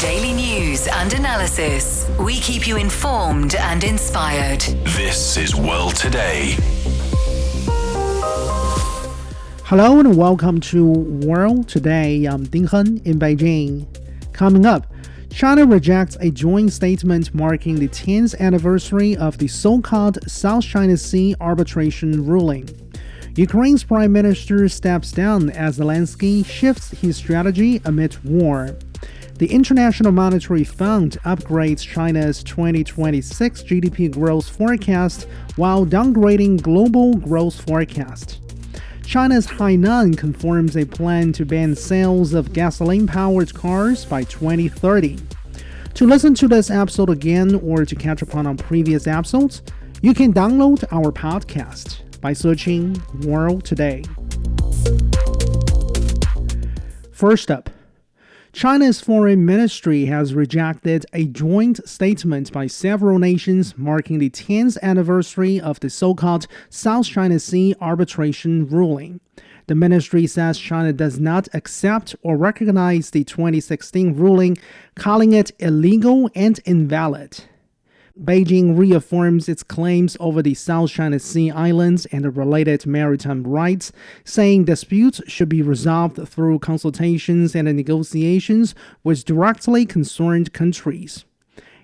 Daily news and analysis. We keep you informed and inspired. This is World Today. Hello and welcome to World Today. I'm Ding Hen in Beijing. Coming up, China rejects a joint statement marking the 10th anniversary of the so-called South China Sea arbitration ruling. Ukraine's Prime Minister steps down as Zelensky shifts his strategy amid war. The International Monetary Fund upgrades China's 2026 GDP growth forecast while downgrading global growth forecast. China's Hainan confirms a plan to ban sales of gasoline-powered cars by 2030. To listen to this episode again or to catch up on previous episodes, you can download our podcast by searching World Today. First up, China's foreign ministry has rejected a joint statement by several nations marking the 10th anniversary of the so-called South China Sea arbitration ruling. The ministry says China does not accept or recognize the 2016 ruling, calling it illegal and invalid. Beijing reaffirms its claims over the South China Sea islands and related maritime rights, saying disputes should be resolved through consultations and negotiations with directly concerned countries.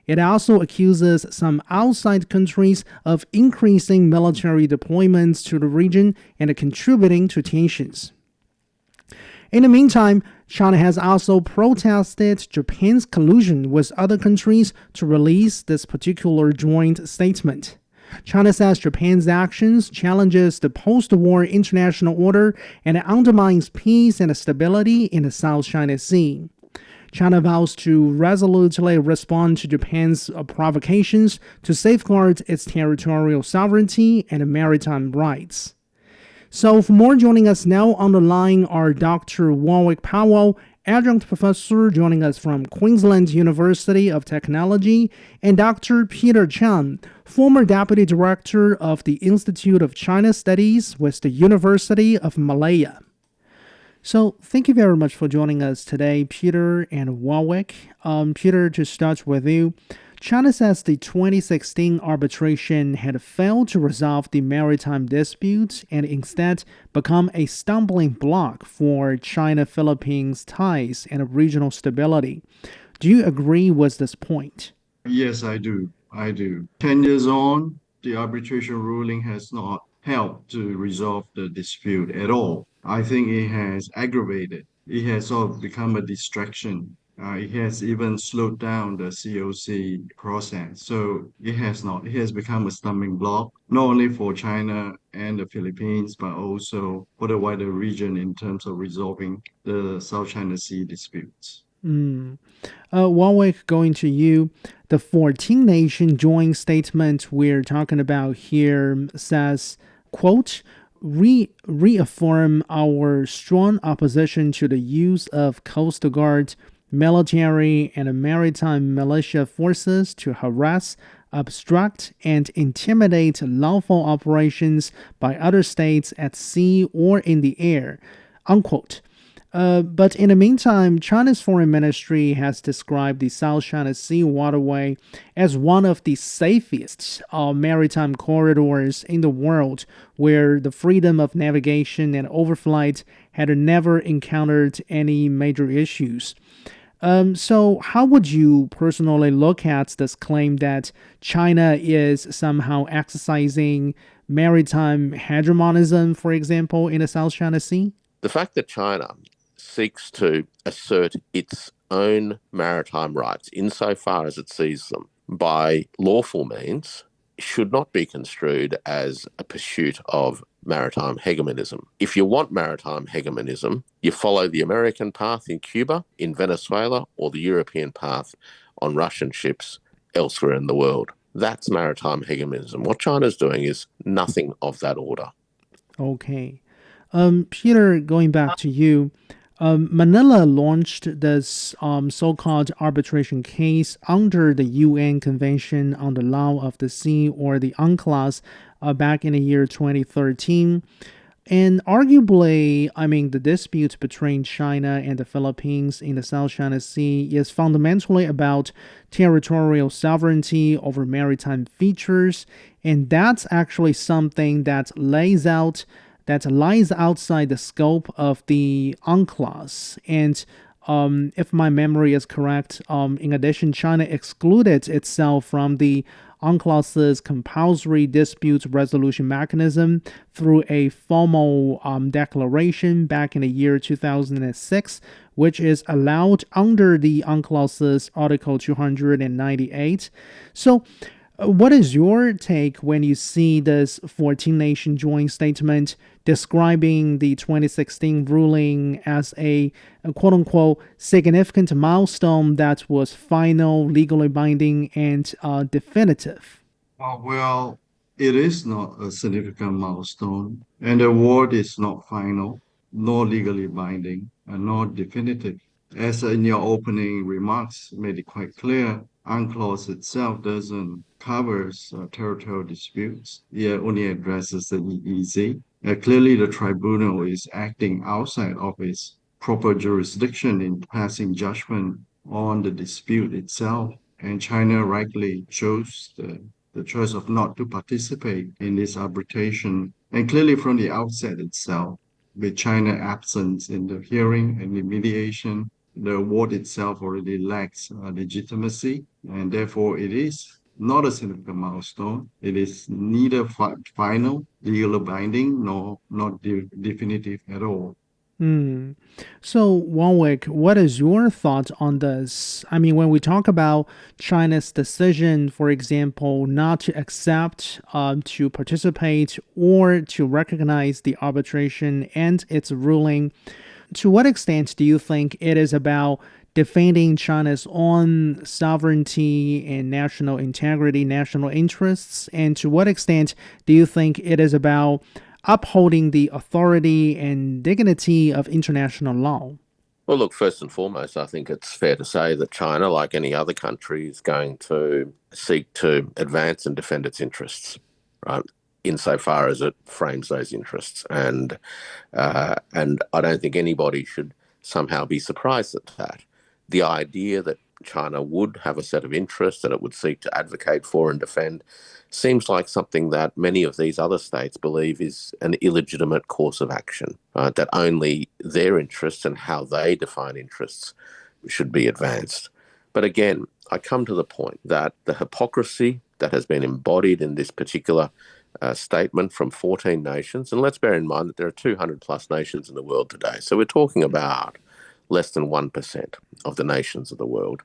It also accuses some outside countries of increasing military deployments to the region and contributing to tensions. In the meantime, China has also protested Japan's collusion with other countries to release this particular joint statement. China says Japan's actions challenges the post-war international order and undermines peace and stability in the South China Sea. China vows to resolutely respond to Japan's provocations to safeguard its territorial sovereignty and maritime rights. So for more, joining us now on the line are Dr. Warwick Powell, adjunct professor joining us from Queensland University of Technology, and Dr. Peter Chan, former deputy director of the Institute of China Studies with the University of Malaya. So thank you very much for joining us today, Peter and Warwick. Peter, to start with you, China says the 2016 arbitration had failed to resolve the maritime dispute and instead become a stumbling block for China-Philippines ties and regional stability. Do you agree with this point? Yes, I do. 10 years on, the arbitration ruling has not helped to resolve the dispute at all. I think it has aggravated. It has sort of become a distraction. It has even slowed down the COC process. So it has become a stumbling block, not only for China and the Philippines, but also for the wider region in terms of resolving the South China Sea disputes. Warwick, going to you, the 14-nation joint statement we're talking about here says, quote, reaffirm our strong opposition to the use of Coast Guard, military and maritime militia forces to harass, obstruct, and intimidate lawful operations by other states at sea or in the air, unquote. But in the meantime, China's foreign ministry has described the South China Sea waterway as one of the safest maritime corridors in the world, where the freedom of navigation and overflight had never encountered any major issues. So how would you personally look at this claim that China is somehow exercising maritime hegemonism, for example, in the South China Sea? The fact that China seeks to assert its own maritime rights insofar as it sees them by lawful means should not be construed as a pursuit of maritime hegemonism. If you want maritime hegemonism, you follow the American path in Cuba, in Venezuela, or the European path on Russian ships elsewhere in the world. That's maritime hegemonism. What China's doing is nothing of that order. Okay. Peter, going back to you, Manila launched this so-called arbitration case under the UN Convention on the Law of the Sea, or the UNCLOS, back in the year 2013. And arguably, I mean, the dispute between China and the Philippines in the South China Sea is fundamentally about territorial sovereignty over maritime features. And that's actually something that lies outside the scope of the UNCLOS. And if my memory is correct, in addition, China excluded itself from the UNCLOS's compulsory dispute resolution mechanism through a formal declaration back in the year 2006, which is allowed under the UNCLOS's Article 298. So, what is your take when you see this 14-nation joint statement describing the 2016 ruling as a quote-unquote significant milestone that was final, legally binding, and definitive? Well, it is not a significant milestone, and the award is not final, nor legally binding, and not definitive. As in your opening remarks made it quite clear, UNCLOS itself doesn't cover territorial disputes. It only addresses the EEZ. Clearly, the tribunal is acting outside of its proper jurisdiction in passing judgment on the dispute itself, and China rightly chose the choice of not to participate in this arbitration. And clearly from the outset itself, with China absent in the hearing and the mediation, the award itself already lacks legitimacy, and therefore it is not a significant milestone. It is neither final, legally binding, nor not definitive at all. So, Warwick, what is your thought on this? I mean, when we talk about China's decision, for example, not to accept, to participate, or to recognize the arbitration and its ruling, to what extent do you think it is about defending China's own sovereignty and national integrity, national interests? And to what extent do you think it is about upholding the authority and dignity of international law? Well, look, first and foremost, I think it's fair to say that China, like any other country, is going to seek to advance and defend its interests, right, insofar as it frames those interests. And I don't think anybody should somehow be surprised at that. The idea that China would have a set of interests that it would seek to advocate for and defend seems like something that many of these other states believe is an illegitimate course of action, right? That only their interests and how they define interests should be advanced. But again, I come to the point that the hypocrisy that has been embodied in this particular statement from 14 nations, and let's bear in mind that there are 200 plus nations in the world today. So we're talking about less than 1% of the nations of the world.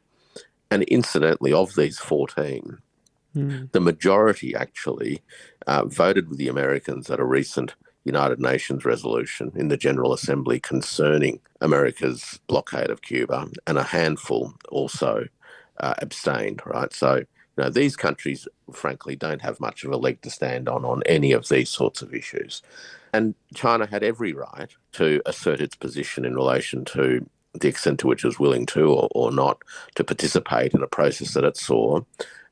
And incidentally, of these 14, the majority actually voted with the Americans at a recent United Nations resolution in the General Assembly concerning America's blockade of Cuba, and a handful also abstained, right? So, these countries, frankly, don't have much of a leg to stand on any of these sorts of issues. And China had every right to assert its position in relation to the extent to which it was willing to or not to participate in a process that it saw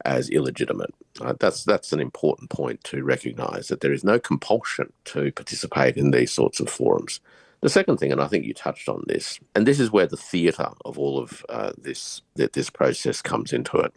as illegitimate. That's an important point to recognise, that there is no compulsion to participate in these sorts of forums. The second thing, and I think you touched on this, and this is where the theatre of all of this process comes into it.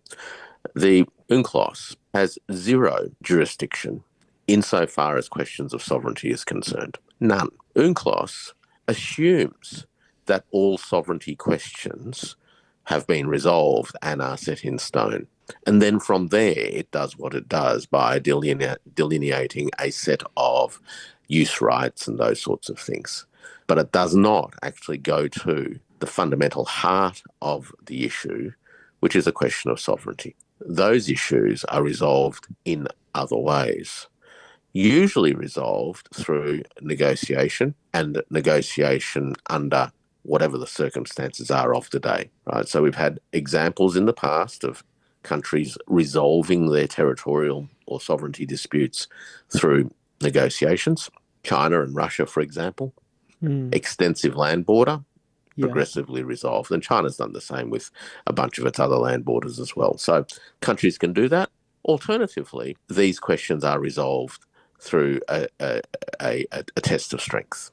The UNCLOS has zero jurisdiction insofar as questions of sovereignty is concerned. None. UNCLOS assumes that all sovereignty questions have been resolved and are set in stone. And then from there, it does what it does by delineating a set of use rights and those sorts of things. But it does not actually go to the fundamental heart of the issue, which is a question of sovereignty. Those issues are resolved in other ways, usually resolved through negotiation, and negotiation under whatever the circumstances are of today, right? So we've had examples in the past of countries resolving their territorial or sovereignty disputes through negotiations. China and Russia, for example, extensive land border, progressively resolved. And China's done the same with a bunch of its other land borders as well. So countries can do that. Alternatively, these questions are resolved through a test of strength.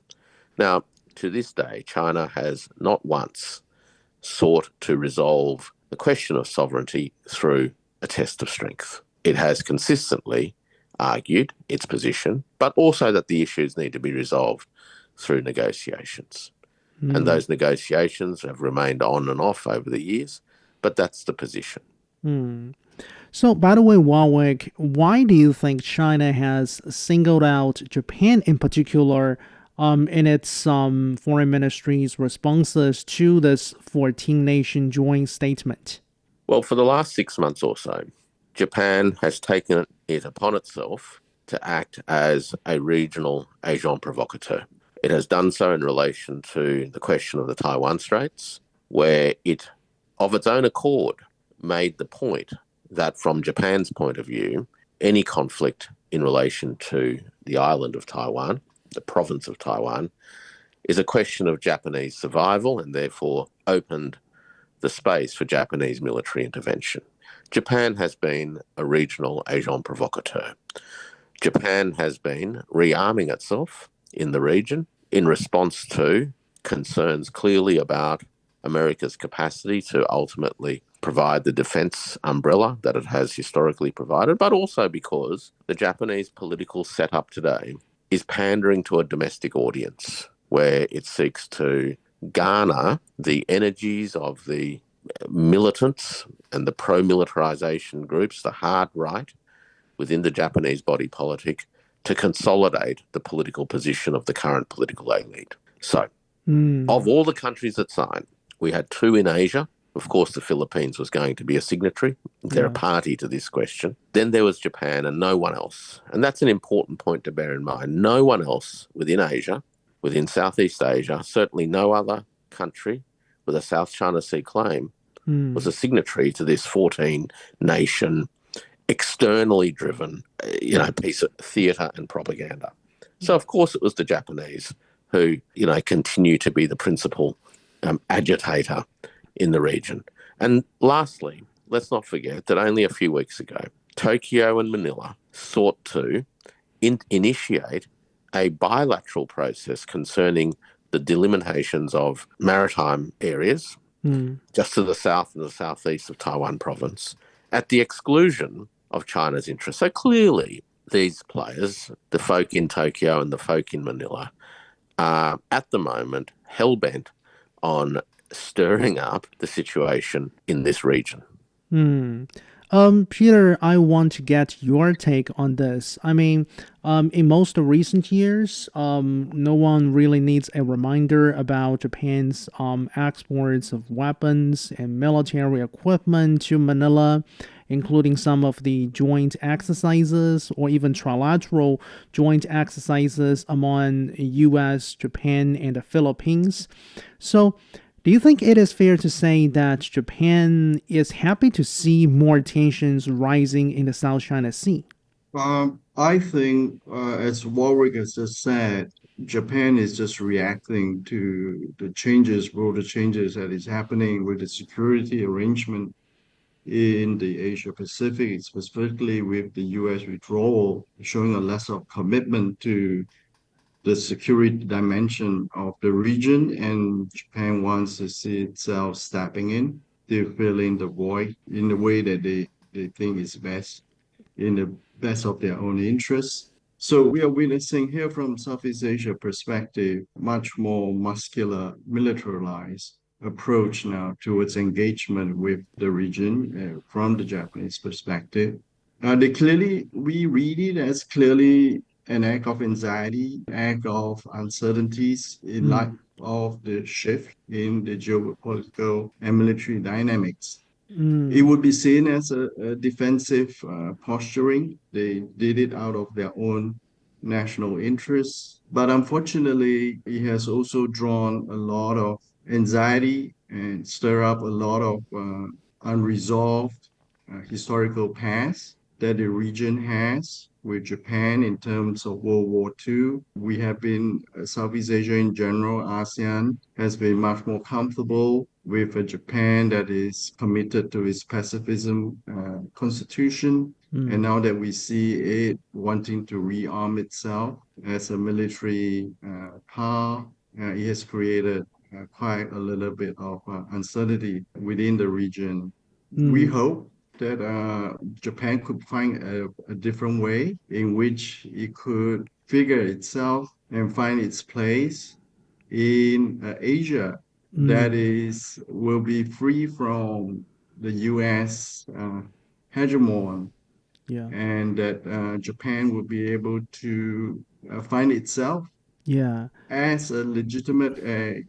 Now, to this day, China has not once sought to resolve the question of sovereignty through a test of strength. It has consistently argued its position, but also that the issues need to be resolved through negotiations. And those negotiations have remained on and off over the years, but that's the position. So, by the way, Warwick, why do you think China has singled out Japan in particular in its foreign ministry's responses to this 14-nation joint statement? Well, for the last 6 months or so, Japan has taken it upon itself to act as a regional agent provocateur. It has done so in relation to the question of the Taiwan Straits, where it, of its own accord, made the point that from Japan's point of view, any conflict in relation to the island of Taiwan, the province of Taiwan, is a question of Japanese survival and therefore opened the space for Japanese military intervention. Japan has been a regional agent provocateur. Japan has been rearming itself in the region in response to concerns clearly about America's capacity to ultimately provide the defense umbrella that it has historically provided, but also because the Japanese political setup today is pandering to a domestic audience where it seeks to garner the energies of the militants and the pro-militarization groups, the hard right, within the Japanese body politic to consolidate the political position of the current political elite. So, of all the countries that signed, we had 2 in Asia. Of course, the Philippines was going to be a signatory. They're a party to this question. Then there was Japan and no one else. And that's an important point to bear in mind. No one else within Asia, within Southeast Asia, certainly no other country with a South China Sea claim was a signatory to this 14-nation, externally driven, piece of theatre and propaganda. So, of course, it was the Japanese who, continue to be the principal agitator in the region. And lastly, let's not forget that only a few weeks ago, Tokyo and Manila sought to initiate a bilateral process concerning the delimitations of maritime areas just to the south and the southeast of Taiwan province at the exclusion of China's interests. So clearly these players, the folk in Tokyo and the folk in Manila, are at the moment hell-bent on stirring up the situation in this region. Peter, I want to get your take on this. I mean, in most recent years, no one really needs a reminder about Japan's exports of weapons and military equipment to Manila, including some of the joint exercises or even trilateral joint exercises among U.S., Japan, and the Philippines. So, do you think it is fair to say that Japan is happy to see more tensions rising in the South China Sea? I think, as Warwick has just said, Japan is just reacting to the broader changes that is happening with the security arrangement in the Asia Pacific, specifically with the U.S. withdrawal, showing a less of commitment to the security dimension of the region, and Japan wants to see itself stepping in to fill in the void in the way that they think is best, in the best of their own interests. So we are witnessing here from Southeast Asia perspective, much more muscular, militarized approach now towards engagement with the region from the Japanese perspective. We read it as clearly an act of anxiety, act of uncertainties in light of the shift in the geopolitical and military dynamics. It would be seen as a defensive posturing. They did it out of their own national interests. But unfortunately, it has also drawn a lot of anxiety and stir up a lot of unresolved historical past that the region has with Japan in terms of World War II. We have been, Southeast Asia in general, ASEAN, has been much more comfortable with a Japan that is committed to its pacifism constitution. And now that we see it wanting to rearm itself as a military power, it has created quite a little bit of uncertainty within the region. We hope that Japan could find a different way in which it could figure itself and find its place in Asia that will be free from the U.S. Hegemon, Yeah. and that Japan will be able to find itself Yeah. as a legitimate,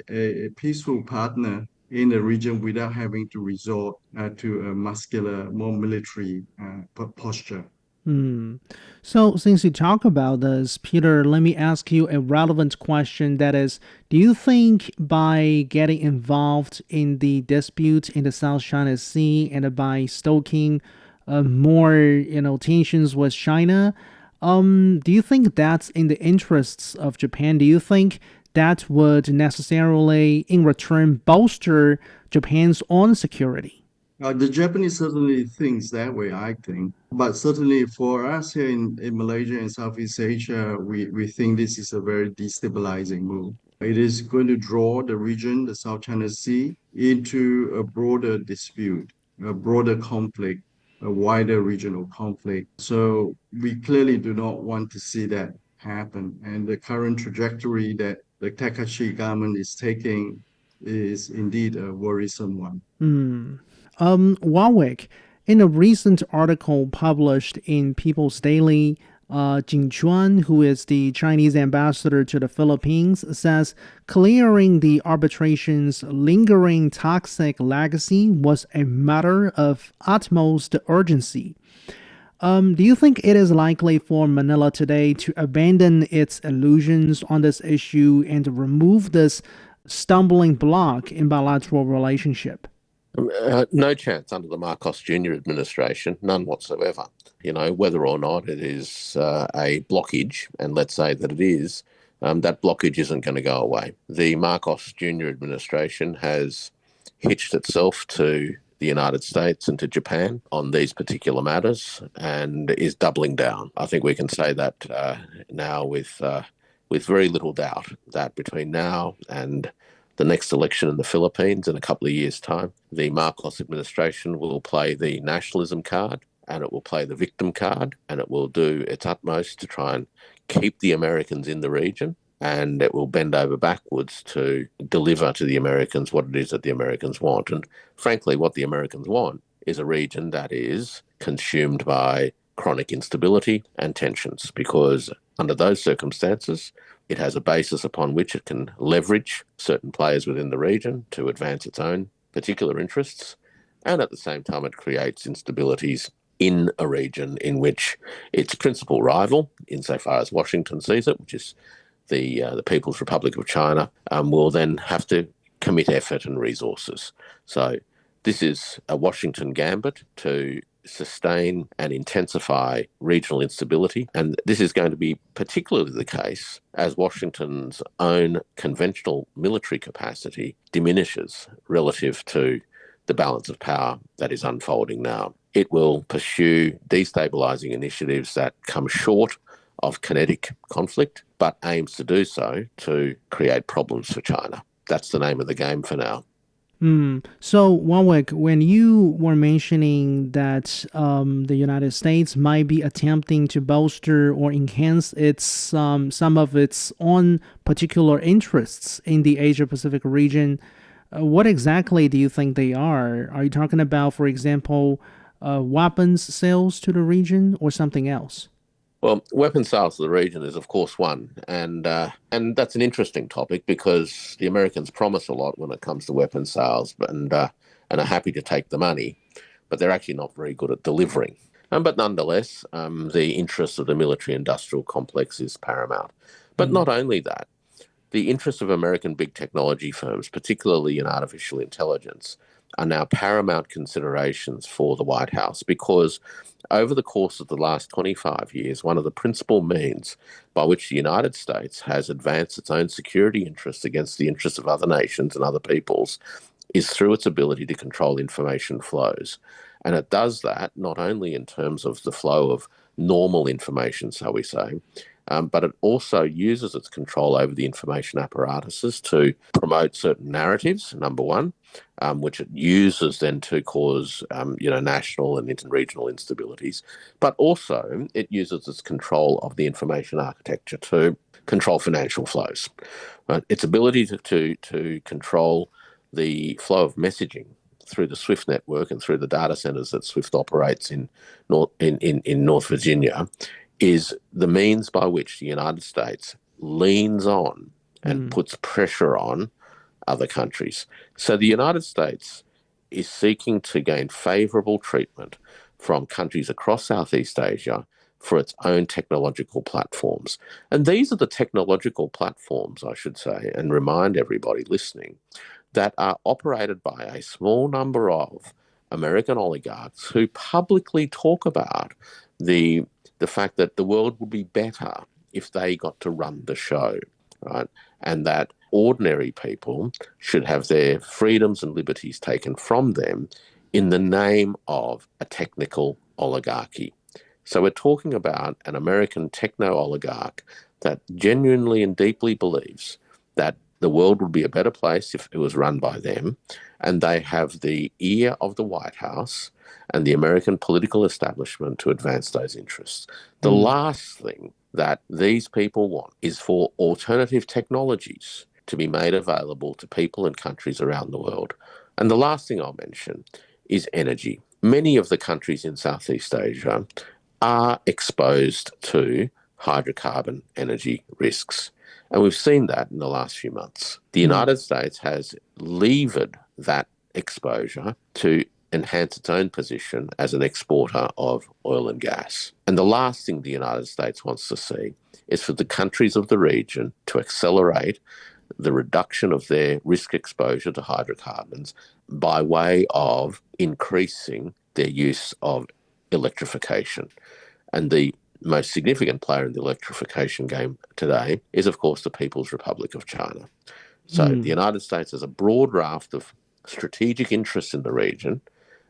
a peaceful partner in the region without having to resort to a muscular, more military posture. So, since you talk about this, Peter, let me ask you a relevant question. That is, do you think by getting involved in the dispute in the South China Sea and by stoking more, tensions with China, do you think that's in the interests of Japan? Do you think that would necessarily, in return, bolster Japan's own security? The Japanese certainly thinks that way, I think. But certainly for us here in Malaysia and Southeast Asia, we think this is a very destabilizing move. It is going to draw the region, the South China Sea, into a broader dispute, a broader conflict, a wider regional conflict. So we clearly do not want to see that happen. And the current trajectory that the Takashi government is taking is indeed a worrisome one. Warwick, in a recent article published in People's Daily, Jing Chuan, who is the Chinese ambassador to the Philippines, says clearing the arbitration's lingering toxic legacy was a matter of utmost urgency. Do you think it is likely for Manila today to abandon its illusions on this issue and remove this stumbling block in bilateral relationship? No chance under the Marcos Jr. administration, none whatsoever. Whether or not it is a blockage, and let's say that it is, that blockage isn't going to go away. The Marcos Jr. administration has hitched itself to the United States and to Japan on these particular matters and is doubling down. I think we can say that now with very little doubt that between now and the next election in the Philippines in a couple of years' time, the Marcos administration will play the nationalism card and it will play the victim card and it will do its utmost to try and keep the Americans in the region, and it will bend over backwards to deliver to the Americans what it is that the Americans want. And frankly, what the Americans want is a region that is consumed by chronic instability and tensions, because under those circumstances, it has a basis upon which it can leverage certain players within the region to advance its own particular interests. And at the same time, it creates instabilities in a region in which its principal rival, insofar as Washington sees it, which is the People's Republic of China, will then have to commit effort and resources. So this is a Washington gambit to sustain and intensify regional instability. And this is going to be particularly the case as Washington's own conventional military capacity diminishes relative to the balance of power that is unfolding now. It will pursue destabilizing initiatives that come short of kinetic conflict, but aims to do so to create problems for China. That's the name of the game for now. So, Warwick, when you were mentioning that the United States might be attempting to bolster or enhance its some of its own particular interests in the Asia-Pacific region, what exactly do you think they are? Are you talking about, for example, weapons sales to the region or something else? Well, weapons sales to the region is, of course, one. And that's an interesting topic because the Americans promise a lot when it comes to weapons sales and are happy to take the money, but they're actually not very good at delivering. But nonetheless, the interest of the military-industrial complex is paramount. But not only that, the interests of American big technology firms, particularly in artificial intelligence, are now paramount considerations for the White House because over the course of the last 25 years, one of the principal means by which the United States has advanced its own security interests against the interests of other nations and other peoples is through its ability to control information flows. And it does that not only in terms of the flow of normal information, so we say, but it also uses its control over the information apparatuses to promote certain narratives, number one, which it uses then to cause, national and regional instabilities. But also it uses its control of the information architecture to control financial flows. Right? Its ability to control the flow of messaging through the SWIFT network and through the data centers that SWIFT operates in North Virginia is the means by which the United States leans on and puts pressure on other countries. So the United States is seeking to gain favourable treatment from countries across Southeast Asia for its own technological platforms. And these are the technological platforms, I should say, and remind everybody listening, that are operated by a small number of American oligarchs who publicly talk about the fact that the world would be better if they got to run the show, right? And that ordinary people should have their freedoms and liberties taken from them in the name of a technical oligarchy. So we're talking about an American techno-oligarch that genuinely and deeply believes that the world would be a better place if it was run by them, and they have the ear of the White House and the American political establishment to advance those interests. The last thing that these people want is for alternative technologies to be made available to people and countries around the world. And the last thing I'll mention is energy. Many of the countries in Southeast Asia are exposed to hydrocarbon energy risks. And we've seen that in the last few months. The United States has levered that exposure to enhance its own position as an exporter of oil and gas. And the last thing the United States wants to see is for the countries of the region to accelerate the reduction of their risk exposure to hydrocarbons by way of increasing their use of electrification. And the most significant player in the electrification game today is, of course, the People's Republic of China. So the United States has a broad raft of strategic interests in the region,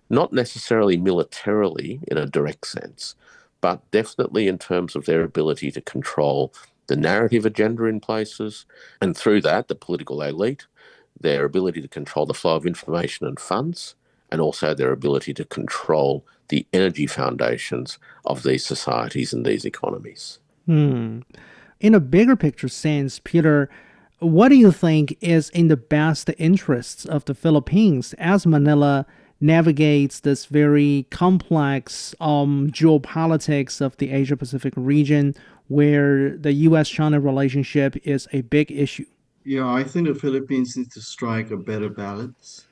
not necessarily militarily in a direct sense, but definitely in terms of their ability to control the narrative agenda in places, and through that, the political elite, their ability to control the flow of information and funds, and also their ability to control the energy foundations of these societies and these economies. In a bigger picture sense, Peter, what do you think is in the best interests of the Philippines as Manila navigates this very complex geopolitics of the Asia-Pacific region where the U.S.-China relationship is a big issue? Yeah, I think the Philippines needs to strike a better balance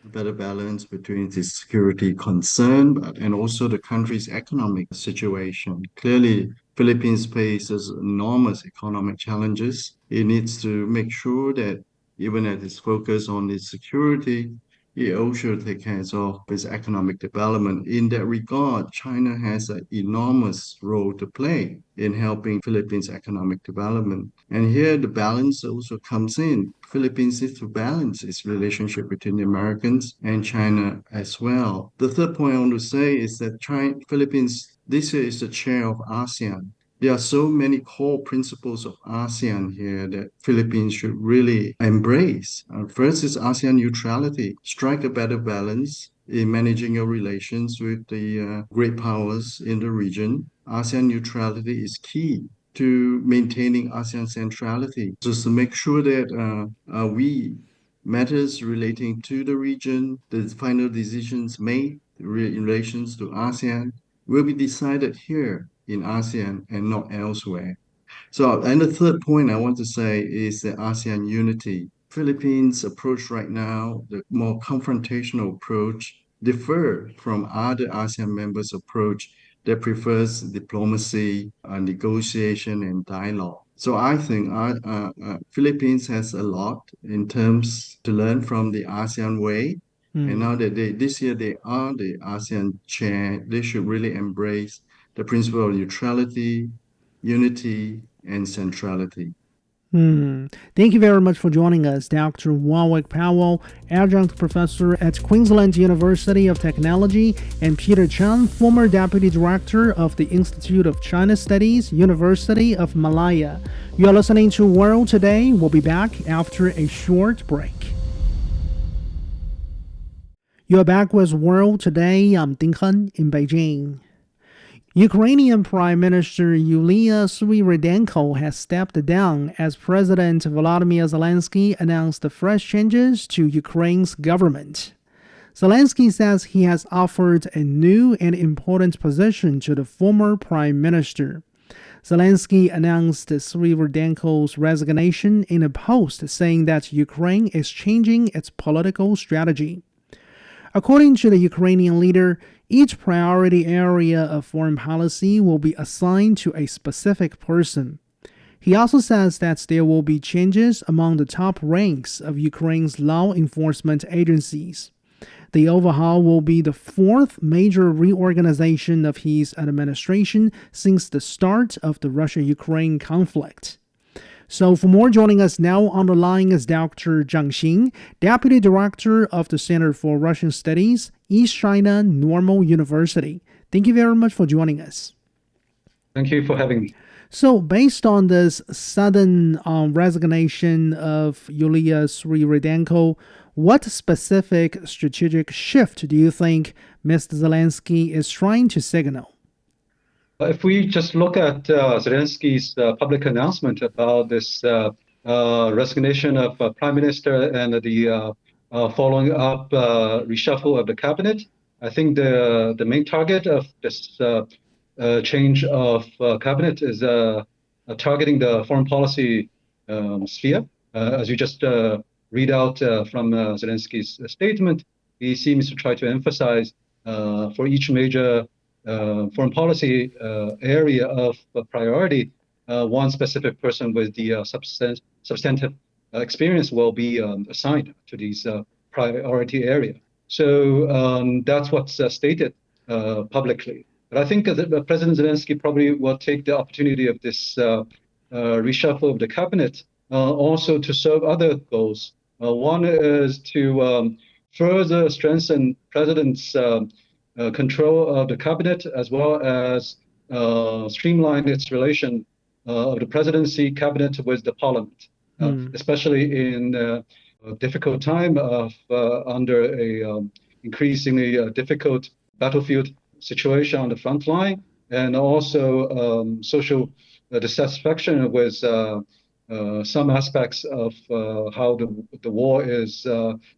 between its security concern and also the country's economic situation. Clearly, Philippines faces enormous economic challenges. It needs to make sure that even as it's focused on its security, it also takes care of its economic development. In that regard, China has an enormous role to play in helping Philippines' economic development. And here the balance also comes in. Philippines needs to balance its relationship between the Americans and China as well. The third point I want to say is that Philippines this year is the chair of ASEAN. There are so many core principles of ASEAN here that Philippines should really embrace. First is ASEAN neutrality. Strike a better balance in managing your relations with the great powers in the region. ASEAN neutrality is key to maintaining ASEAN centrality, just to make sure that we matters relating to the region, the final decisions made in relations to ASEAN will be decided here in ASEAN and not elsewhere. So, and the third point I want to say is the ASEAN unity. Philippines' approach right now, the more confrontational approach, differ from other ASEAN members' approach that prefers diplomacy, negotiation, and dialogue. So I think Philippines has a lot in terms to learn from the ASEAN way. And now that this year they are the ASEAN chair, they should really embrace the principle of neutrality, unity, and centrality. Thank you very much for joining us, Dr. Warwick Powell, adjunct professor at Queensland University of Technology, and Peter Chen, former deputy director of the Institute of China Studies, University of Malaya. You're listening to World Today. We'll be back after a short break. You're back with World Today. I'm Ding Hen in Beijing. Ukrainian Prime Minister Yulia Svyrydenko has stepped down as President Volodymyr Zelensky announced the fresh changes to Ukraine's government. Zelensky says he has offered a new and important position to the former Prime Minister. Zelensky announced Svyrydenko's resignation in a post saying that Ukraine is changing its political strategy. According to the Ukrainian leader, each priority area of foreign policy will be assigned to a specific person. He also says that there will be changes among the top ranks of Ukraine's law enforcement agencies. The overhaul will be the fourth major reorganization of his administration since the start of the Russia-Ukraine conflict. So for more, joining us now on the line is Dr. Zhang Xin, Deputy Director of the Center for Russian Studies, East China Normal University. Thank you very much for joining us. Thank you for having me. So based on this sudden resignation of Yulia Svyrydenko, what specific strategic shift do you think Mr. Zelensky is trying to signal? If we just look at Zelensky's public announcement about this resignation of Prime Minister and the following up reshuffle of the cabinet, I think the main target of this change of cabinet is targeting the foreign policy sphere. As you just read out from Zelensky's statement, he seems to try to emphasize for each major foreign policy area of priority, one specific person with the substantive experience will be assigned to these priority area. So that's what's stated publicly. But I think that President Zelensky probably will take the opportunity of this reshuffle of the cabinet also to serve other goals. One is to further strengthen President's control of the cabinet, as well as streamline its relation of the presidency cabinet with the parliament, especially in a difficult time of under a increasingly difficult battlefield situation on the front line, and also social dissatisfaction with some aspects of how the war is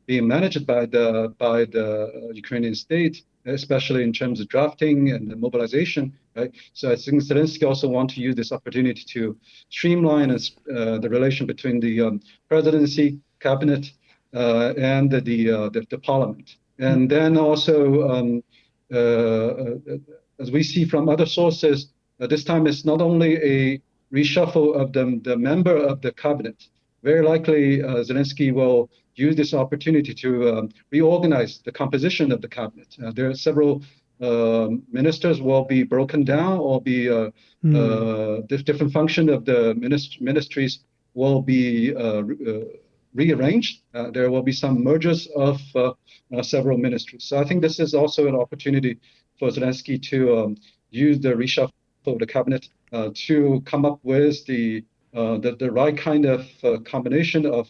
being managed by the Ukrainian state, especially in terms of drafting and the mobilization. Right? So I think Zelensky also wants to use this opportunity to streamline the relation between the presidency, cabinet, and the parliament. And then also, as we see from other sources, this time it's not only a reshuffle of the member of the cabinet. Very likely, Zelensky will use this opportunity to reorganize the composition of the cabinet. There are several ministers will be broken down, or be different function of the ministries will be rearranged. There will be some mergers of several ministries. So I think this is also an opportunity for Zelensky to use the reshuffle of the cabinet to come up with the right kind of combination of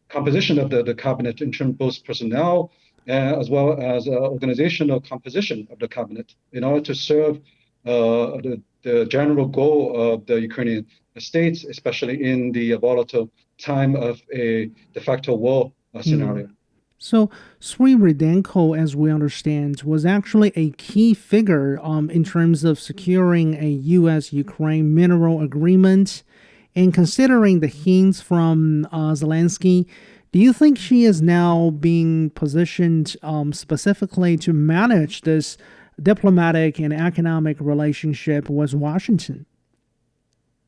composition of the cabinet in terms of both personnel as well as organizational composition of the cabinet, in order to serve the general goal of the Ukrainian states, especially in the volatile time of a de facto war scenario. So Svyrydenko, as we understand, was actually a key figure in terms of securing a U.S.-Ukraine mineral agreement. And considering the hints from Zelensky, do you think she is now being positioned specifically to manage this diplomatic and economic relationship with Washington?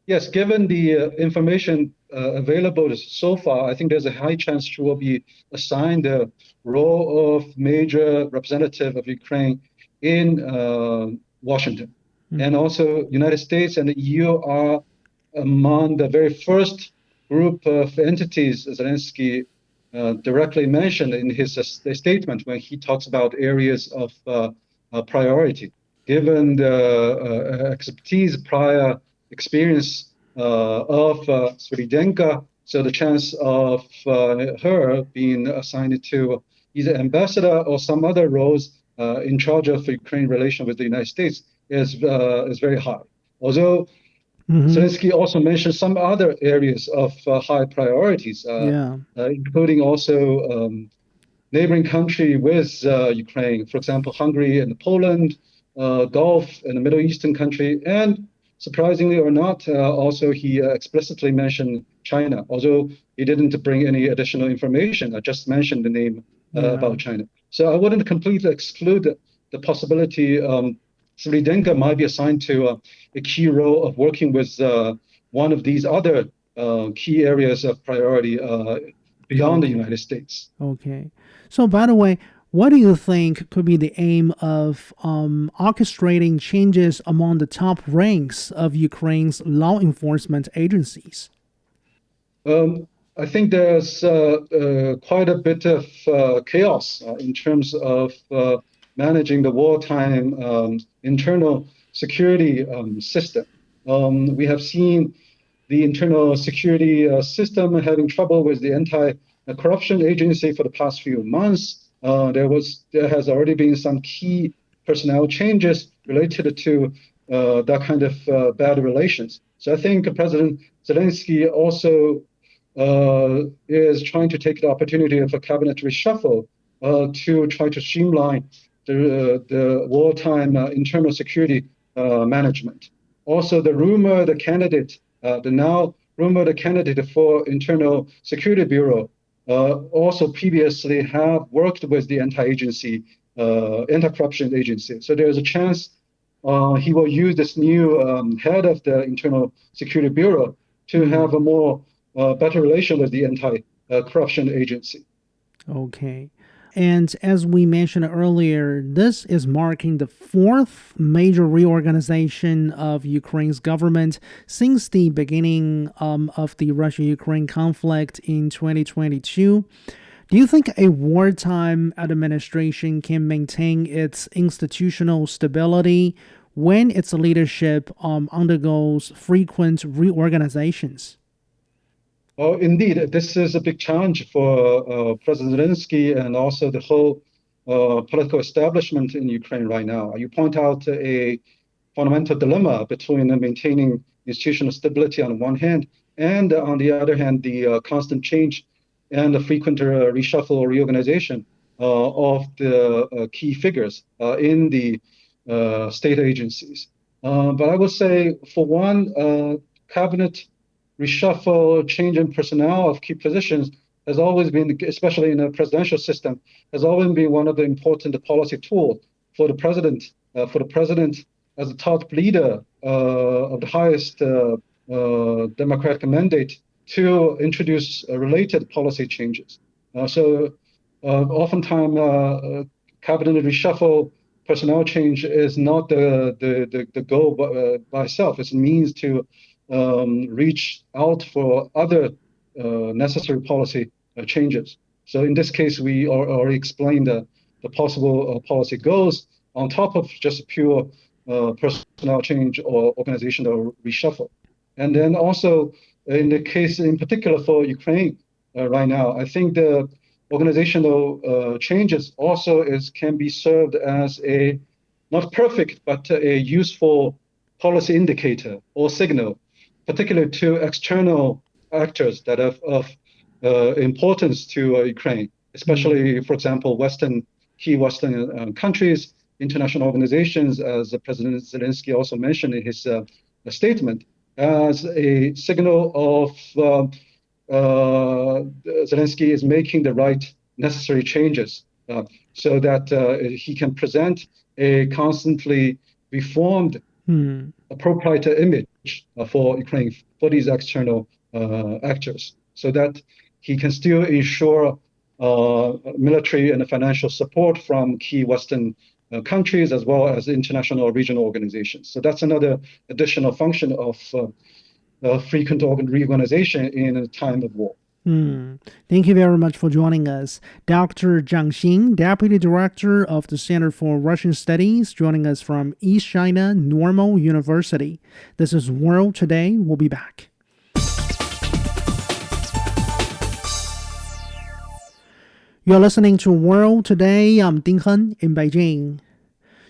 Yes, given the information available so far, I think there's a high chance she will be assigned the role of major representative of Ukraine in Washington. And also, United States and the EU are among the very first group of entities Zelensky directly mentioned in his statement when he talks about areas of priority. Given the expertise, prior experience of Svyrydenko, so the chance of her being assigned to either ambassador or some other roles in charge of Ukraine relation with the United States is very high. Although Zelensky also mentioned some other areas of high priorities, including also neighboring country with Ukraine, for example, Hungary and Poland, Gulf and the Middle Eastern country, and surprisingly or not, also he explicitly mentioned China, although he didn't bring any additional information. I just mentioned the name about China. So I wouldn't completely exclude the possibility Svyrydenko might be assigned to a key role of working with one of these other key areas of priority beyond the United States. Okay. So, by the way, what do you think could be the aim of orchestrating changes among the top ranks of Ukraine's law enforcement agencies? I think there's quite a bit of chaos in terms of managing the wartime internal security system. We have seen the internal security system having trouble with the anti-corruption agency for the past few months. There has already been some key personnel changes related to that kind of bad relations. So I think President Zelensky also is trying to take the opportunity of a cabinet reshuffle to try to streamline the wartime internal security management. Also, the now rumored candidate for Internal Security Bureau also previously have worked with the anti-corruption agency. So there's a chance he will use this new head of the Internal Security Bureau to have a more better relation with the anti-corruption agency. Okay. And as we mentioned earlier, this is marking the fourth major reorganization of Ukraine's government since the beginning of the Russia-Ukraine conflict in 2022. Do you think a wartime administration can maintain its institutional stability when its leadership undergoes frequent reorganizations? Oh, indeed, this is a big challenge for President Zelensky and also the whole political establishment in Ukraine right now. You point out a fundamental dilemma between maintaining institutional stability on one hand, and on the other hand, the constant change and the frequent reshuffle or reorganization of the key figures in the state agencies. But I would say, for one, cabinet reshuffle, change in personnel of key positions has always been, especially in a presidential system, has always been one of the important policy tools for the president. As the top leader of the highest democratic mandate to introduce related policy changes. So oftentimes cabinet reshuffle, personnel change is not the goal by itself. It's a means to reach out for other necessary policy changes. So in this case, we already explained the possible policy goals on top of just pure personnel change or organizational reshuffle. And then also in the case in particular for Ukraine right now, I think the organizational changes also can be served as a not perfect, but a useful policy indicator or signal, particularly to external actors that are of importance to Ukraine, especially, for example, key Western countries, international organizations, as President Zelensky also mentioned in his statement, as a signal of Zelensky is making the right necessary changes so that he can present a constantly reformed appropriate image for Ukraine, for these external actors, so that he can still ensure military and financial support from key Western countries as well as international or regional organizations. So that's another additional function of frequent reorganization in a time of war. Thank you very much for joining us. Dr. Zhang Xin, Deputy Director of the Center for Russian Studies, joining us from East China Normal University. This is World Today. We'll be back. You're listening to World Today. I'm Ding Hen in Beijing.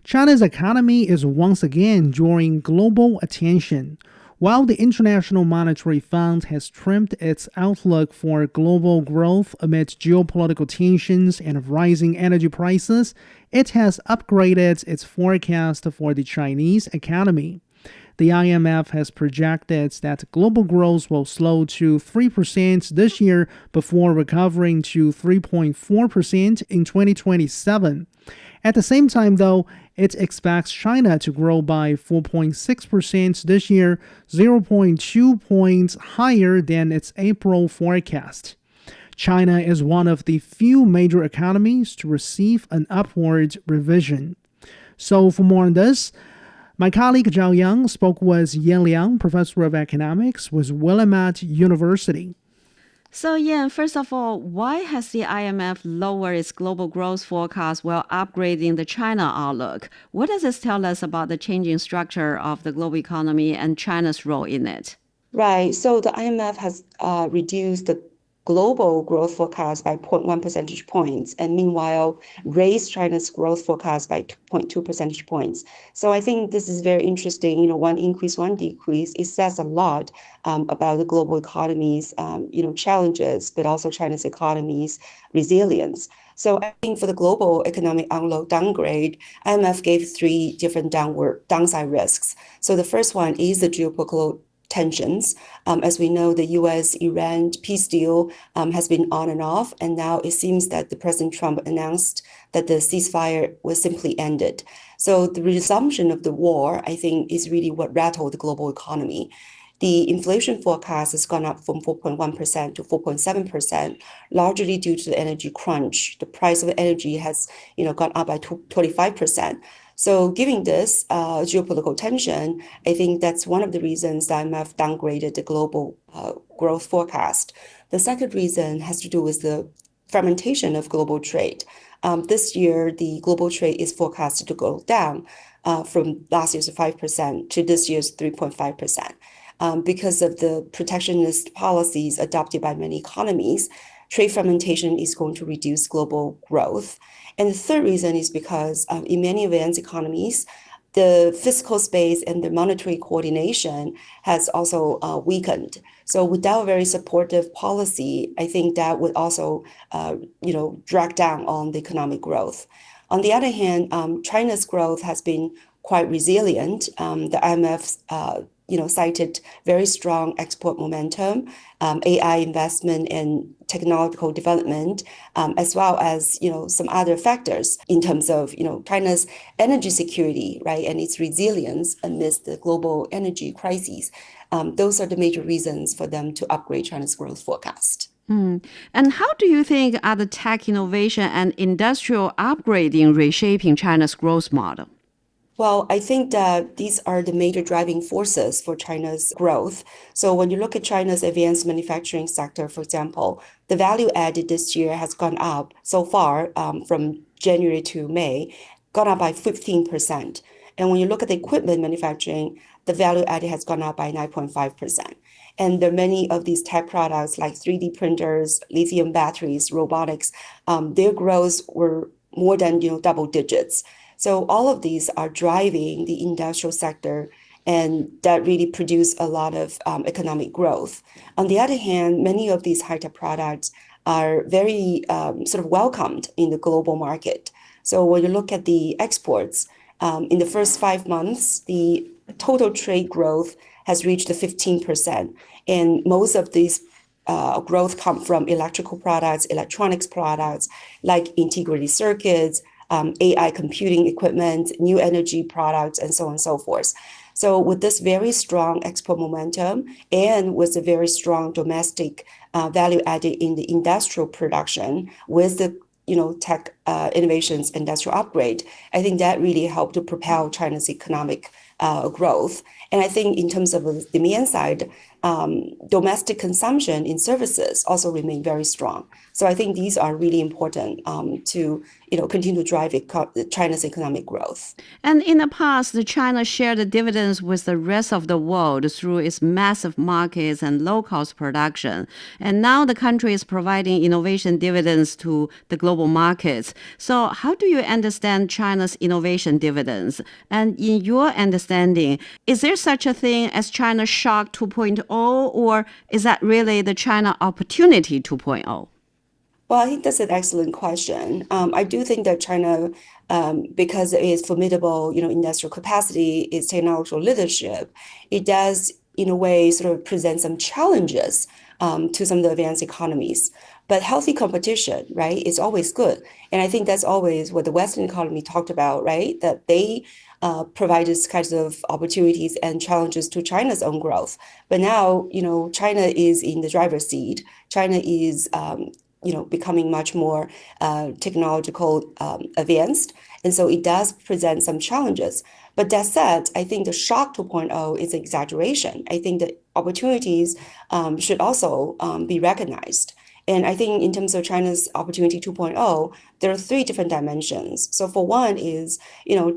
China's economy is once again drawing global attention. While the International Monetary Fund has trimmed its outlook for global growth amid geopolitical tensions and rising energy prices, it has upgraded its forecast for the Chinese economy. The IMF has projected that global growth will slow to 3% this year before recovering to 3.4% in 2027. At the same time, though, it expects China to grow by 4.6% this year, 0.2 points higher than its April forecast. China is one of the few major economies to receive an upward revision. So for more on this, my colleague Zhao Yang spoke with Yan Liang, professor of economics with Willamette University. So, Yan, first of all, why has the IMF lowered its global growth forecast while upgrading the China outlook? What does this tell us about the changing structure of the global economy and China's role in it? Right. So the IMF has reduced the global growth forecast by 0.1 percentage points, and meanwhile raised China's growth forecast by 0.2 percentage points. So I think this is very interesting. One increase, one decrease. It says a lot about the global economy's challenges, but also China's economy's resilience. So I think for the global economic outlook downgrade, IMF gave three different downside risks. So the first one is the geopolitical tensions. As we know, the U.S.-Iran peace deal has been on and off, and now it seems that the President Trump announced that the ceasefire was simply ended. So the resumption of the war, I think, is really what rattled the global economy. The inflation forecast has gone up from 4.1% to 4.7%, largely due to the energy crunch. The price of energy has gone up by 25%. So given this geopolitical tension, I think that's one of the reasons the IMF downgraded the global growth forecast. The second reason has to do with the fragmentation of global trade. This year, the global trade is forecasted to go down from last year's 5% to this year's 3.5%. Because of the protectionist policies adopted by many economies, trade fragmentation is going to reduce global growth. And the third reason is because in many advanced economies, the fiscal space and the monetary coordination has also weakened. So without very supportive policy, I think that would also, drag down on the economic growth. On the other hand, China's growth has been quite resilient. The IMF cited very strong export momentum, AI investment and technological development, as well as some other factors in terms of China's energy security, right, and its resilience amidst the global energy crises. Those are the major reasons for them to upgrade China's growth forecast. And how do you think are the tech innovation and industrial upgrading reshaping China's growth model? Well, I think that these are the major driving forces for China's growth. So when you look at China's advanced manufacturing sector, for example, the value added this year has gone up so far from January to May, gone up by 15%. And when you look at the equipment manufacturing, the value added has gone up by 9.5%. And there are many of these tech products like 3D printers, lithium batteries, robotics, their growths were more than double digits. So all of these are driving the industrial sector, and that really produce a lot of economic growth. On the other hand, many of these high-tech products are very sort of welcomed in the global market. So when you look at the exports, in the first 5 months, the total trade growth has reached 15%. And most of these growth come from electrical products, electronics products, like integrated circuits, AI computing equipment, new energy products, and so on and so forth. So with this very strong export momentum and with a very strong domestic value added in the industrial production with the tech innovations, industrial upgrade, I think that really helped to propel China's economic growth. And I think in terms of the demand side, domestic consumption in services also remain very strong. So I think these are really important to continue to drive China's economic growth. And in the past, China shared the dividends with the rest of the world through its massive markets and low-cost production. And now the country is providing innovation dividends to the global markets. So how do you understand China's innovation dividends? And in your understanding, is there such a thing as China Shock 2.0, or is that really the China Opportunity 2.0? Well, I think that's an excellent question. I do think that China, because of its formidable, industrial capacity, its technological leadership, it does, in a way, sort of present some challenges to some of the advanced economies. But healthy competition, right, is always good. And I think that's always what the Western economy talked about, right, that they provide these kinds of opportunities and challenges to China's own growth. But now, China is in the driver's seat. China is becoming much more technological advanced. And so it does present some challenges. But that said, I think the shock 2.0 is an exaggeration. I think the opportunities should also be recognized. And I think in terms of China's opportunity 2.0, there are three different dimensions. So for one is,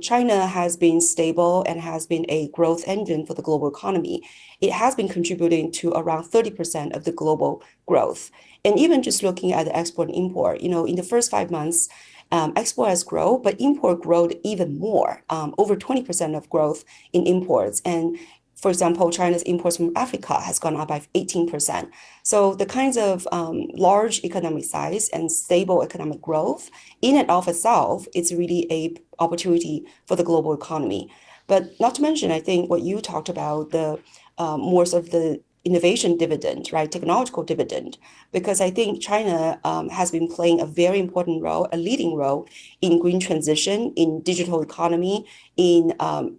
China has been stable and has been a growth engine for the global economy. It has been contributing to around 30% of the global growth. And even just looking at the export and import, in the first 5 months, export has grown, but import growth even more, over 20% of growth in imports. And for example, China's imports from Africa has gone up by 18%. So the kinds of large economic size and stable economic growth in and of itself is really an opportunity for the global economy. But not to mention, I think what you talked about, the more sort of the innovation dividend, right, technological dividend, because I think China has been playing a very important role, a leading role in green transition, in digital economy, in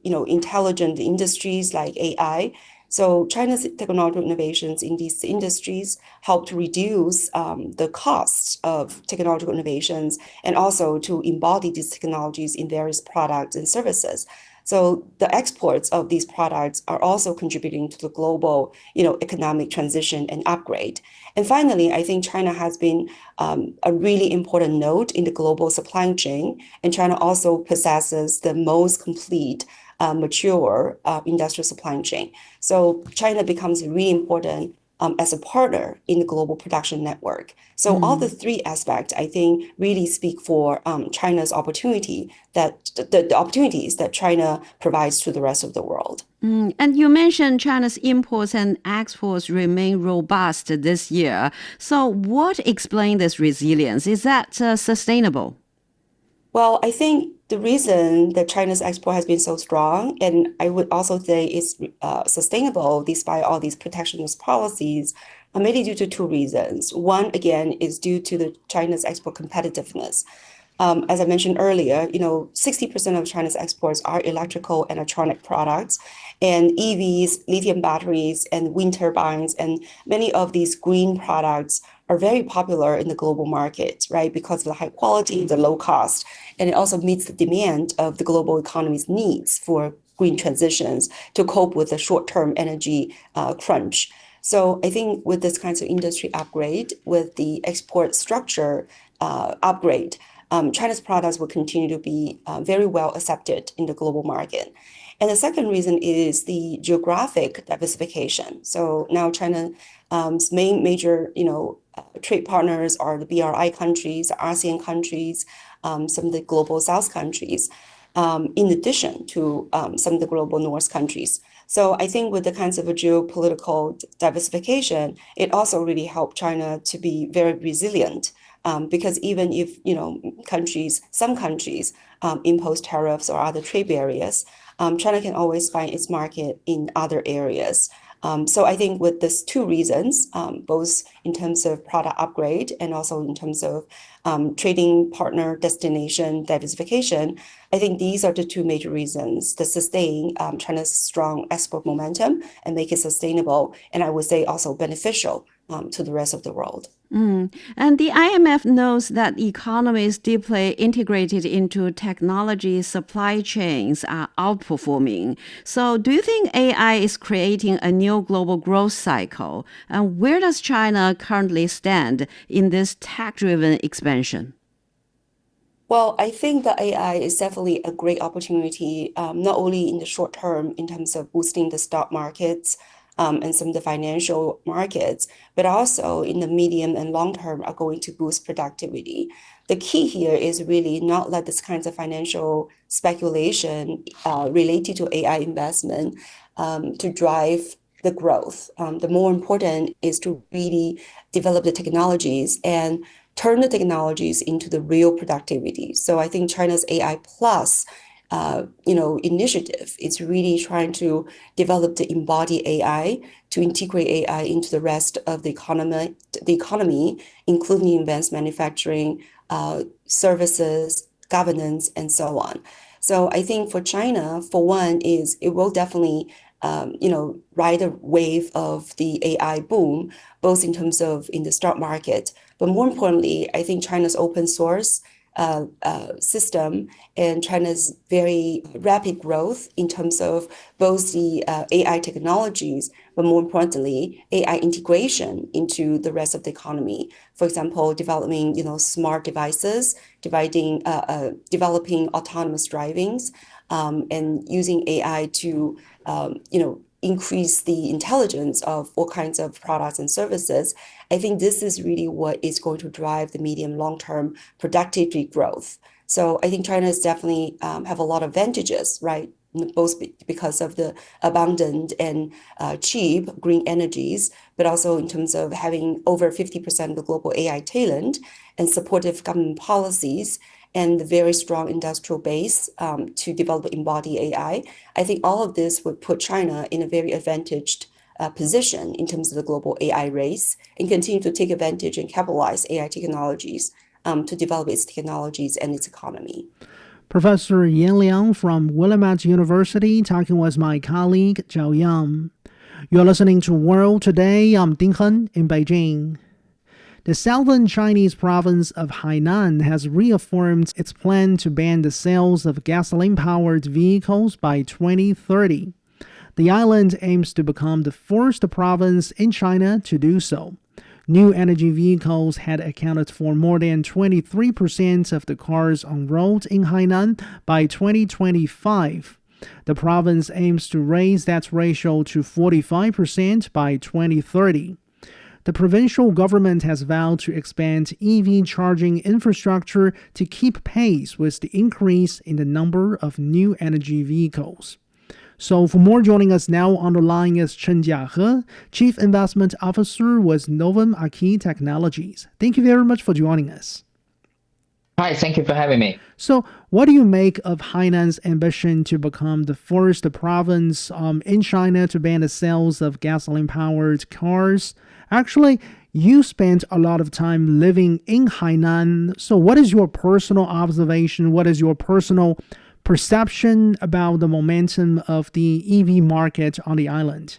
intelligent industries like AI. So China's technological innovations in these industries help to reduce the costs of technological innovations and also to embody these technologies in various products and services. So the exports of these products are also contributing to the global, economic transition and upgrade. And finally, I think China has been a really important node in the global supply chain, and China also possesses the most complete, mature industrial supply chain. So China becomes really important as a partner in the global production network. So all the three aspects, I think, really speak for China's opportunity, that the opportunities that China provides to the rest of the world. And you mentioned China's imports and exports remain robust this year. So what explains this resilience? Is that sustainable? Well, I think the reason that China's export has been so strong, and I would also say it's sustainable despite all these protectionist policies, are mainly due to two reasons. One, again, is due to China's export competitiveness. As I mentioned earlier, 60% of China's exports are electrical and electronic products, and EVs, lithium batteries, and wind turbines, and many of these green products are very popular in the global market, right? Because of the high quality, the low cost, and it also meets the demand of the global economy's needs for green transitions to cope with the short-term energy crunch. So I think with this kinds of industry upgrade, with the export structure upgrade, China's products will continue to be very well accepted in the global market. And the second reason is the geographic diversification. So now China's major, trade partners are the BRI countries, the ASEAN countries, some of the global South countries, in addition to some of the global North countries. So I think with the kinds of a geopolitical diversification, it also really helped China to be very resilient. Because even if some countries impose tariffs or other trade barriers, China can always find its market in other areas. So I think with these two reasons, both in terms of product upgrade and also in terms of trading partner destination diversification, I think these are the two major reasons that sustain China's strong export momentum and make it sustainable, and I would say also beneficial to the rest of the world. And the IMF knows that economies deeply integrated into technology supply chains are outperforming. So do you think AI is creating a new global growth cycle? And where does China currently stand in this tech-driven expansion? Well, I think the AI is definitely a great opportunity, not only in the short term in terms of boosting the stock markets and some of the financial markets, but also in the medium and long term are going to boost productivity. The key here is really not let this kinds of financial speculation related to AI investment to drive the growth. The more important is to really develop the technologies and turn the technologies into the real productivity. So I think China's AI Plus initiative is really trying to develop the embodied AI to integrate AI into the rest of the economy, including advanced manufacturing, services, governance, and so on. So I think for China, for one, is it will definitely ride a wave of the AI boom, both in terms of in the stock market, but more importantly, I think China's open source system and China's very rapid growth in terms of both the AI technologies, but more importantly, AI integration into the rest of the economy. For example, developing smart devices, developing autonomous drivings, and using AI to increase the intelligence of all kinds of products and services. I think this is really what is going to drive the medium long-term productivity growth. So I think China is definitely have a lot of advantages, right? Both because of the abundant and cheap green energies, but also in terms of having over 50% of the global AI talent and supportive government policies and the very strong industrial base to develop embodied AI. I think all of this would put China in a very advantaged position in terms of the global AI race and continue to take advantage and capitalize AI technologies to develop its technologies and its economy. Professor Yan Liang from Willamette University talking with my colleague Zhao Yang. You're listening to World Today. I'm Ding Hen in Beijing. The southern Chinese province of Hainan has reaffirmed its plan to ban the sales of gasoline-powered vehicles by 2030. The island aims to become the first province in China to do so. New energy vehicles had accounted for more than 23% of the cars on road in Hainan by 2025. The province aims to raise that ratio to 45% by 2030. The provincial government has vowed to expand EV charging infrastructure to keep pace with the increase in the number of new energy vehicles. So for more, joining us now on the line is Chen Jiahe, Chief Investment Officer with Novum Aki Technologies. Thank you very much for joining us. Hi, thank you for having me. So what do you make of Hainan's ambition to become the first province in China to ban the sales of gasoline-powered cars? Actually, you spent a lot of time living in Hainan. So what is your personal observation? What is your personal perception about the momentum of the EV market on the island?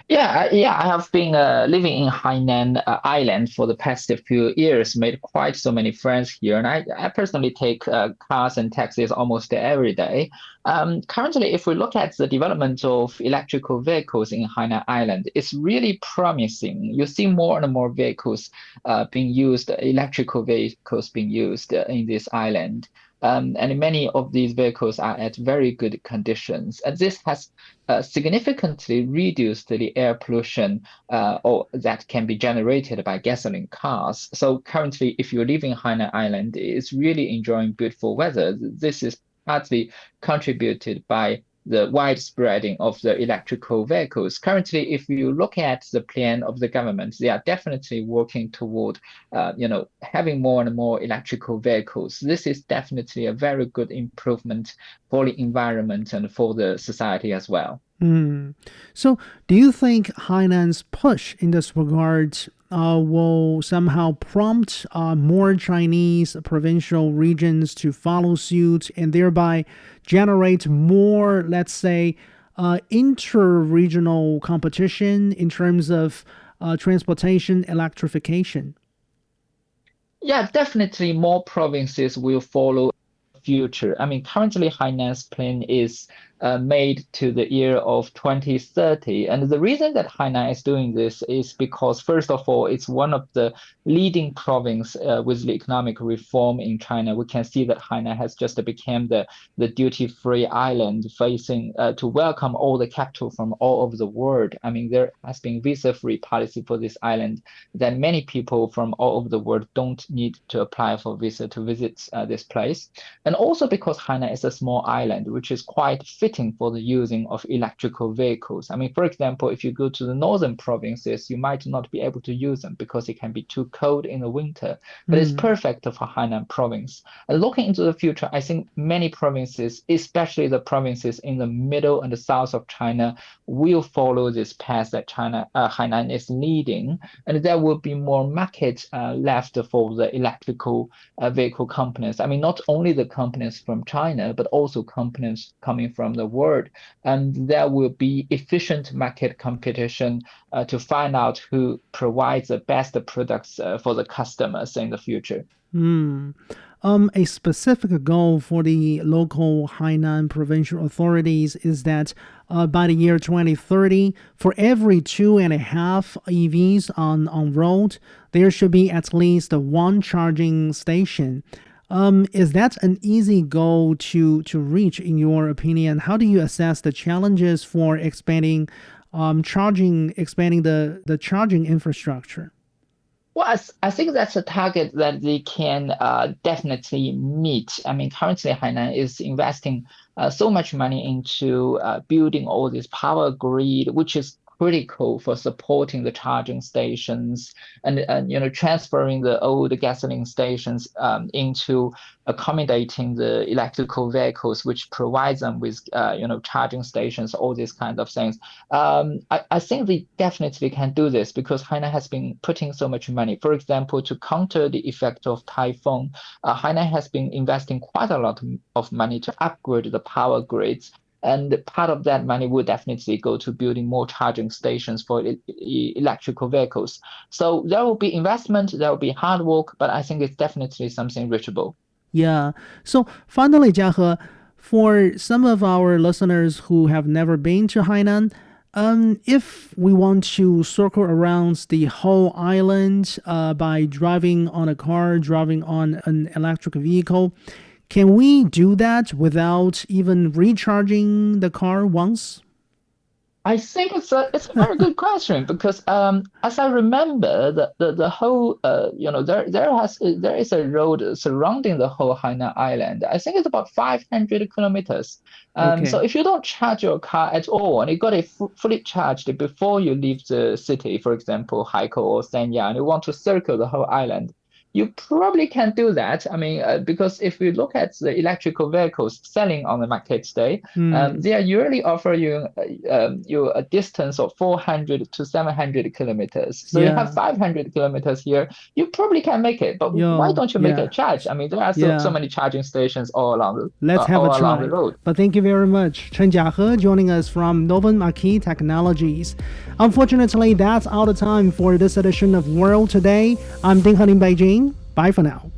I have been living in Hainan Island for the past few years, made quite so many friends here, and I personally take cars and taxis almost every day. Currently, if we look at the development of electrical vehicles in Hainan Island, it's really promising. You see more and more vehicles being used, electrical vehicles being used in this island. And many of these vehicles are at very good conditions. And this has significantly reduced the air pollution that can be generated by gasoline cars. So currently, if you live in Hainan Island, it's really enjoying beautiful weather. This is partly contributed by the widespreading of the electrical vehicles. Currently, if you look at the plan of the government, they are definitely working toward, having more and more electrical vehicles. This is definitely a very good improvement for the environment and for the society as well. So do you think Hainan's push in this regard will somehow prompt more Chinese provincial regions to follow suit and thereby generate more, let's say, inter-regional competition in terms of transportation electrification? Yeah, definitely more provinces will follow future. I mean, currently Hainan's plan is made to the year of 2030. And the reason that Hainan is doing this is because, first of all, it's one of the leading province with the economic reform in China. We can see that Hainan has just become the duty-free island facing to welcome all the capital from all over the world. I mean, there has been visa-free policy for this island that many people from all over the world don't need to apply for visa to visit this place. And also because Hainan is a small island, which is quite fitting for the using of electrical vehicles. I mean, for example, if you go to the northern provinces, you might not be able to use them because it can be too cold in the winter, but it's perfect for Hainan province. And looking into the future, I think many provinces, especially the provinces in the middle and the south of China, will follow this path that Hainan is leading, and there will be more market left for the electrical vehicle companies. I mean, not only the companies from China, but also companies coming from the world. And there will be efficient market competition to find out who provides the best products for the customers in the future. A specific goal for the local Hainan provincial authorities is that by the year 2030, for every 2.5 EVs on road, there should be at least one charging station. Is that an easy goal to reach, in your opinion? How do you assess the challenges for expanding the charging infrastructure? Well, I think that's a target that they can definitely meet. I mean, currently Hainan is investing so much money into building all this power grid, which is critical for supporting the charging stations and transferring the old gasoline stations into accommodating the electrical vehicles, which provides them with charging stations, all these kind of things. I think they definitely can do this because Hainan has been putting so much money. For example, to counter the effect of typhoon, Hainan has been investing quite a lot of money to upgrade the power grids. And part of that money will definitely go to building more charging stations for electrical vehicles. So there will be investment, there will be hard work, but I think it's definitely something reachable. Yeah. So finally, Jiahe, for some of our listeners who have never been to Hainan, if we want to circle around the whole island by driving on a car, driving on an electric vehicle, can we do that without even recharging the car once? I think it's a very good question because as I remember the whole there is a road surrounding the whole Hainan Island. I think it's about 500 kilometers. So if you don't charge your car at all and you got it fully charged before you leave the city, for example, Haikou or Sanya, and you want to circle the whole island, you probably can do that. I mean, because if we look at the electrical vehicles selling on the market today, they are usually offering you a distance of 400 to 700 kilometers. So you have 500 kilometers here. You probably can make it, but why don't you make a charge? I mean, there are so many charging stations all along the road. But thank you very much, Chen Jiahe, joining us from Novum Marquis Technologies. Unfortunately, that's all the time for this edition of World Today. I'm Ding Han in Beijing. Bye for now.